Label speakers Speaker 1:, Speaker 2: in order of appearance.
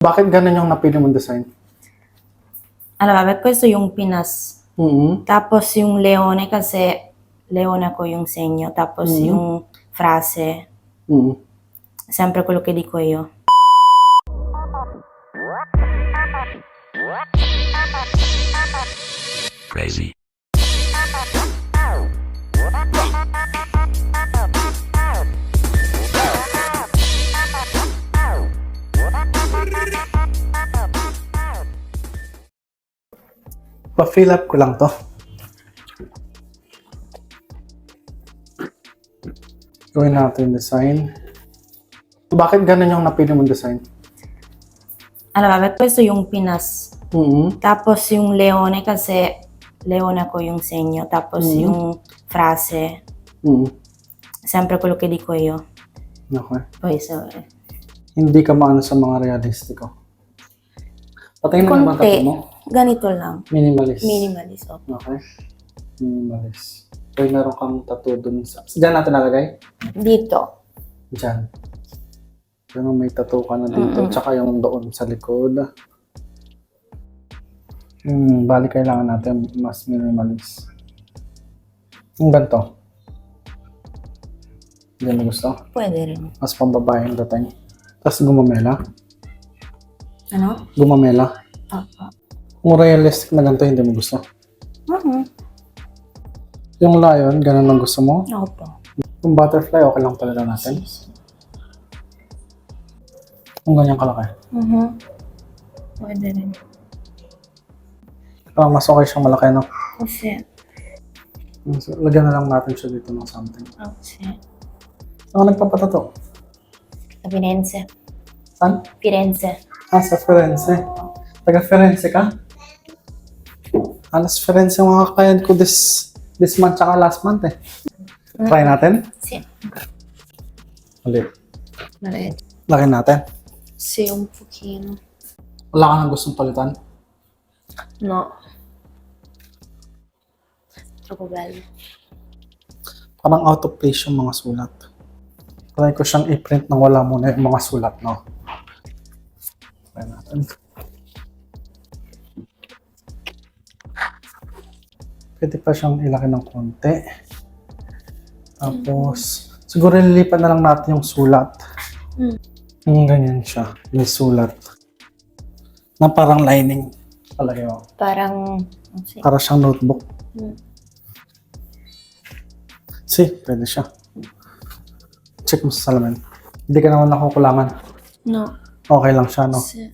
Speaker 1: Bakit ganun yung napili mong design?
Speaker 2: Allora, per questo yung Pinas.
Speaker 1: Mm-hmm.
Speaker 2: Tapos yung leone kasi leone ako yung segno. Tapos yung frase,
Speaker 1: Mm-hmm.
Speaker 2: sempre quello che dico io.
Speaker 3: Crazy.
Speaker 1: Pa-fill up ko lang to. Gawin natin design. Bakit ganun yung napili mong design?
Speaker 2: Allora, per questo yung Pinas.
Speaker 1: Mm-hmm.
Speaker 2: Tapos yung leone kasi leone ako yung segno. Tapos yung frase,
Speaker 1: Mm-hmm.
Speaker 2: sempre quello che dico io.
Speaker 1: Okay.
Speaker 2: Poi so,
Speaker 1: Hindi ka maano sa mga realistiko. Patayin mo naman tattoo mo.
Speaker 2: ganito lang.
Speaker 1: Minimalist.
Speaker 2: Minimalist. Oh.
Speaker 1: Okay. Minimalist. Kaya meron kang tattoo dun sa... Diyan natin nalagay?
Speaker 2: Dito.
Speaker 1: Diyan. Pero may tattoo ka na dito. Tsaka yung doon sa likod. Bali kailangan natin mas minimalist. Yung ganito. Hindi mo gusto?
Speaker 2: Pwede rin.
Speaker 1: Mas pambabae yung dating. Tapos gumamela.
Speaker 2: Ano?
Speaker 1: Gumamela.
Speaker 2: Opo.
Speaker 1: Kung realistic na ganito, hindi mo gusto.
Speaker 2: Mhm.
Speaker 1: Yung lion, ganun ang gusto mo.
Speaker 2: Opo.
Speaker 1: Yung butterfly, okay lang talaga natin. Kung ganyan kalaki.
Speaker 2: Mhm. Pwede rin.
Speaker 1: Parang mas okay siyang malaki, no?
Speaker 2: Kasi,
Speaker 1: So, lagyan na lang natin siya dito ng something.
Speaker 2: kasi,
Speaker 1: Saan ka nagpapatato?
Speaker 2: sa Firenze.
Speaker 1: Saan?
Speaker 2: Firenze.
Speaker 1: Sa Firenze. Taga Firenze ka? Alas Firenze yung mga client ko this month tsaka last month eh. Try natin?
Speaker 2: Sì.
Speaker 1: Ulit.
Speaker 2: Vale.
Speaker 1: Laki natin.
Speaker 2: Sì, un pochino.
Speaker 1: Wala ka nang gustong palitan?
Speaker 2: No. Troppo bello.
Speaker 1: Parang out of place yung mga sulat. Try ko siyang i-print nang wala muna yung mga sulat, no? Try natin. Pwede pa siyang ilaki ng konti. Tapos, siguro lilipat na lang natin yung sulat. Yung ganyan siya. May sulat. Na parang lining. Palagay mo.
Speaker 2: Parang, sì.
Speaker 1: Para siyang notebook.
Speaker 2: Mm.
Speaker 1: Pwede siya. Check mo sa salamin. Hindi ka naman nakukulangan.
Speaker 2: No.
Speaker 1: Okay lang siya, no?
Speaker 2: Sì.